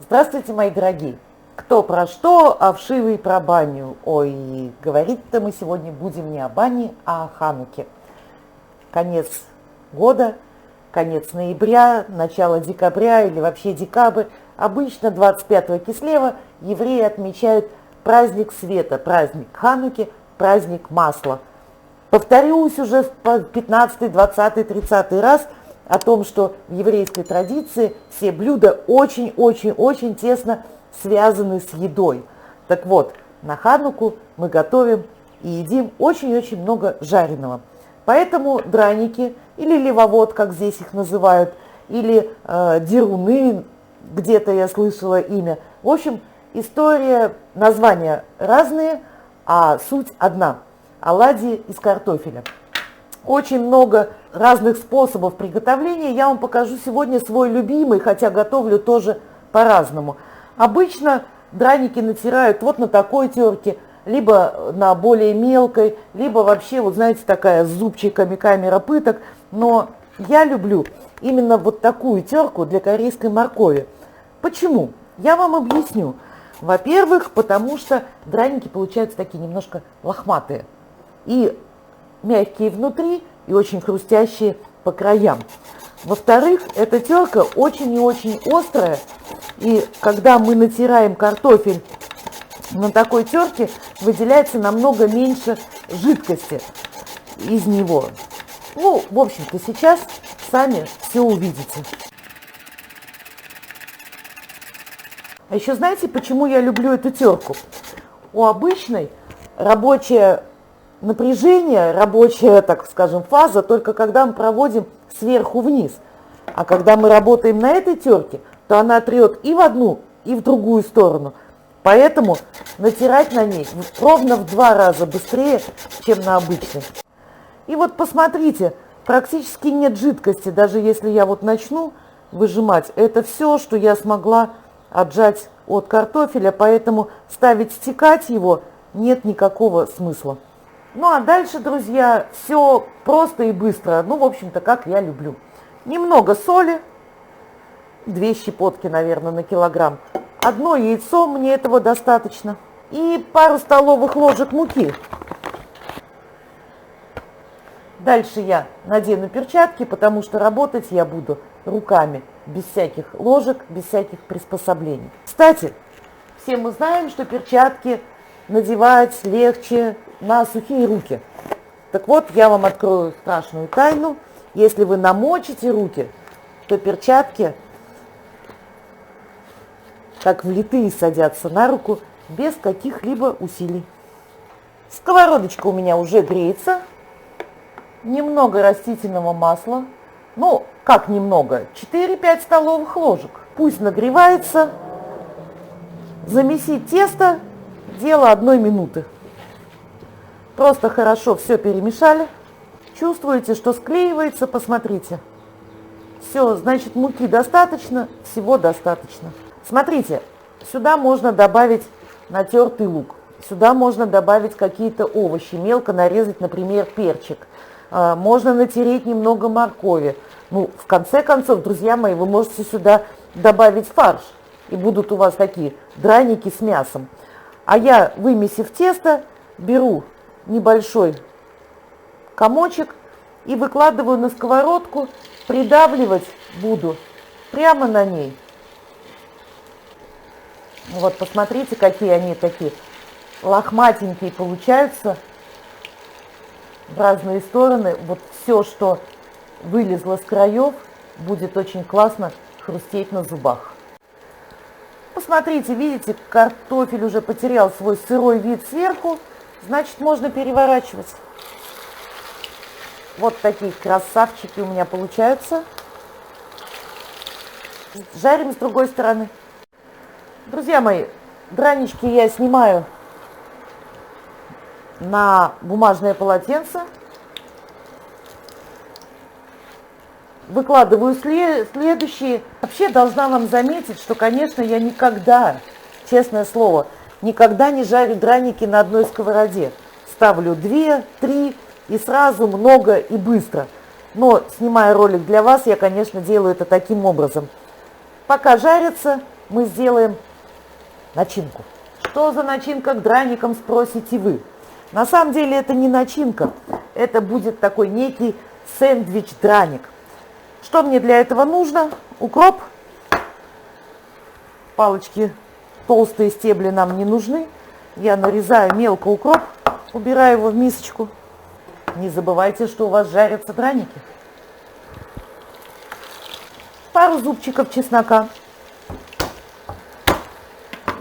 Здравствуйте, мои дорогие! Кто про что, а вшивый про баню. Ой, говорить-то мы сегодня будем не о бане, а о Хануке. Конец года, конец ноября, начало декабря или вообще декабрь. Обычно 25 кислева евреи отмечают праздник света, праздник Хануки, праздник масла. Повторюсь уже в 15, 20, 30 раз о том, что в еврейской традиции все блюда очень-очень-очень тесно связаны с едой. Так вот, на Хануку мы готовим и едим очень-очень много жареного. Поэтому драники или левовод, как здесь их называют, или деруны, где-то я слышала имя. В общем, история, названия разные, а суть одна – оладьи из картофеля. Очень много разных способов приготовления. Я вам покажу сегодня свой любимый, хотя готовлю тоже по-разному. Обычно драники натирают вот на такой терке, либо на более мелкой, либо вообще, вот знаете, такая с зубчиками камера пыток. Но я люблю именно вот такую терку для корейской моркови. Почему? Я вам объясню. Во-первых, потому что драники получаются такие немножко лохматые. И мягкие внутри и очень хрустящие по краям. Во-вторых, эта терка очень и очень острая. И когда мы натираем картофель на такой терке, выделяется намного меньше жидкости из него. Ну, в общем-то, сейчас сами все увидите. А еще знаете, почему я люблю эту терку? У обычной рабочее напряжение, рабочая, так скажем, фаза, только когда мы проводим сверху вниз. А когда мы работаем на этой терке, то она трет и в одну, и в другую сторону. Поэтому натирать на ней ровно в 2 раза быстрее, чем на обычной. И вот посмотрите, практически нет жидкости, даже если я вот начну выжимать. Это все, что я смогла отжать от картофеля, поэтому ставить стекать его нет никакого смысла. Ну а дальше, друзья, все просто и быстро. Ну, в общем-то, как я люблю. Немного соли, 2 щепотки, наверное, на килограмм. 1 яйцо, мне этого достаточно. И пару столовых ложек муки. Дальше я надену перчатки, потому что работать я буду руками, без всяких ложек, без всяких приспособлений. Кстати, все мы знаем, что перчатки надевать легче на сухие руки. Так вот, я вам открою страшную тайну. Если вы намочите руки, то перчатки как влитые садятся на руку без каких-либо усилий. Сковородочка у меня уже греется. Немного растительного масла. Ну, как немного? 4-5 столовых ложек. Пусть нагревается. Замесить тесто – дело 1 минуты. Просто хорошо все перемешали. Чувствуете, что склеивается? Посмотрите. Все, значит, муки достаточно, всего достаточно. Смотрите, сюда можно добавить натертый лук. Сюда можно добавить какие-то овощи, мелко нарезать, например, перчик. Можно натереть немного моркови. Ну, в конце концов, друзья мои, вы можете сюда добавить фарш. И будут у вас такие драники с мясом. А я, вымесив тесто, беру небольшой комочек и выкладываю на сковородку. Придавливать буду прямо на ней. Вот посмотрите, какие они такие лохматенькие получаются в разные стороны. Вот все, что вылезло с краев, будет очень классно хрустеть на зубах. Посмотрите, видите, картофель уже потерял свой сырой вид сверху, значит, можно переворачивать. Вот такие красавчики у меня получаются. Жарим с другой стороны. Друзья мои, дранички я снимаю на бумажное полотенце. Выкладываю следующие. Вообще должна вам заметить, что, конечно, я никогда, честное слово, никогда не жарю драники на одной сковороде. Ставлю 2, 3 и сразу много и быстро. Но, снимая ролик для вас, я, конечно, делаю это таким образом. Пока жарятся, мы сделаем начинку. Что за начинка к драникам, спросите вы? На самом деле это не начинка, это будет такой некий сэндвич-драник. Что мне для этого нужно? Укроп. Палочки толстые, стебли нам не нужны. Я нарезаю мелко укроп, убираю его в мисочку. Не забывайте, что у вас жарятся драники. Пару зубчиков чеснока.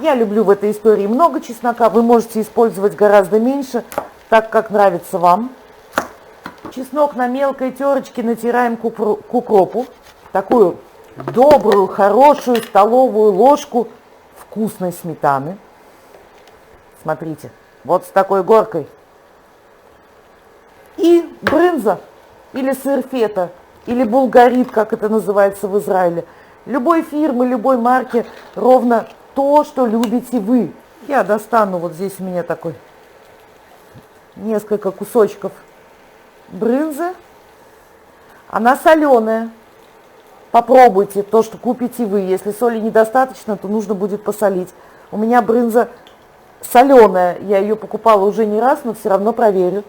Я люблю в этой истории много чеснока. Вы можете использовать гораздо меньше, так как нравится вам. Чеснок на мелкой терочке натираем к укропу. Такую добрую, хорошую столовую ложку вкусной сметаны. Смотрите, вот с такой горкой. И брынза, или сыр фета, или булгарит, как это называется в Израиле. Любой фирмы, любой марки, ровно то, что любите вы. Я достану, вот здесь у меня такой несколько кусочков брынзы. Она соленая. Попробуйте то, что купите вы. Если соли недостаточно, то нужно будет посолить. У меня брынза соленая. Я ее покупала уже не раз, но все равно проверю.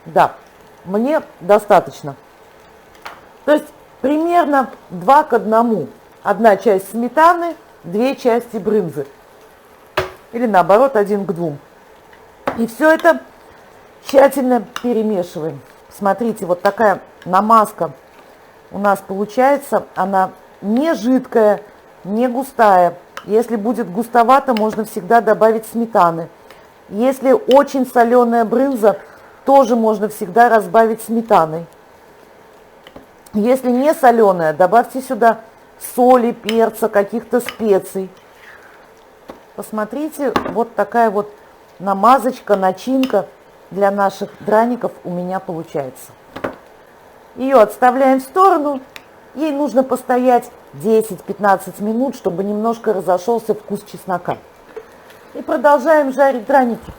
Да, мне достаточно. То есть примерно 2 к 1. Одна часть сметаны, 2 части брынзы. Или наоборот, 1 к 2. И все это тщательно перемешиваем. Смотрите, вот такая намазка у нас получается. Она не жидкая, не густая. Если будет густовато, можно всегда добавить сметаны. Если очень соленая брынза, тоже можно всегда разбавить сметаной. Если не соленая, добавьте сюда соли, перца, каких-то специй. Посмотрите, вот такая вот намазочка, начинка для наших драников у меня получается. Ее отставляем в сторону. Ей нужно постоять 10-15 минут, чтобы немножко разошелся вкус чеснока. И продолжаем жарить драники.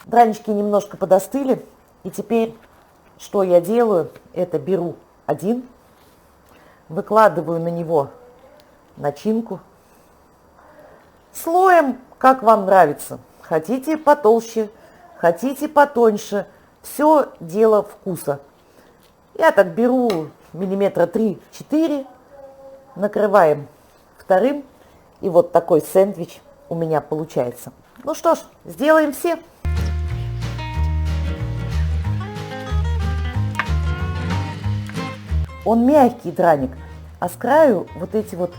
Дранички немножко подостыли. И теперь, что я делаю, это беру один, выкладываю на него начинку. Слоем, как вам нравится. Хотите потолще, хотите потоньше. Все дело вкуса. Я так беру миллиметра 3-4, накрываем вторым. И вот такой сэндвич у меня получается. Ну что ж, сделаем все. Он мягкий драник, а с краю вот эти вот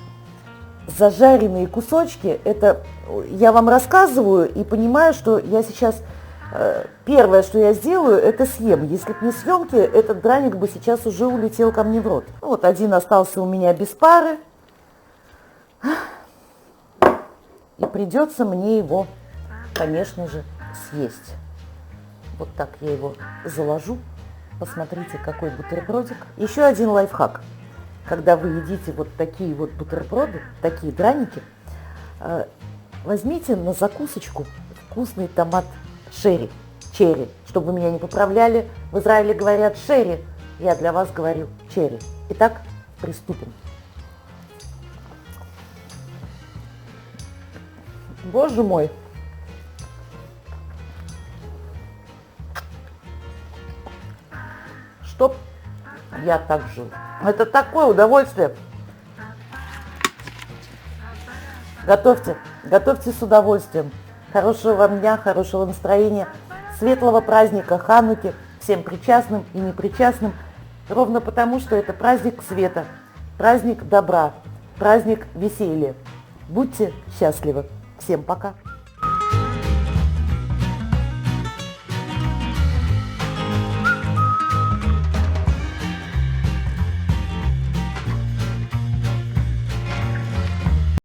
зажаренные кусочки, это я вам рассказываю и понимаю, что я сейчас, первое, что я сделаю, это съем. Если бы не съемки, этот драник бы сейчас уже улетел ко мне в рот. Вот один остался у меня без пары, и придется мне его, конечно же, съесть. Вот так я его заложу. Посмотрите, какой бутербродик. Еще один лайфхак. Когда вы едите вот такие вот бутерброды, такие драники, возьмите на закусочку вкусный томат черри, чтобы вы меня не поправляли. В Израиле говорят шерри, я для вас говорю черри. Итак, приступим. Боже мой! Чтоб я так жил. Это такое удовольствие. Готовьте, готовьте с удовольствием. Хорошего вам дня, хорошего настроения, светлого праздника Хануки всем причастным и непричастным, ровно потому, что это праздник света, праздник добра, праздник веселья. Будьте счастливы. Всем пока.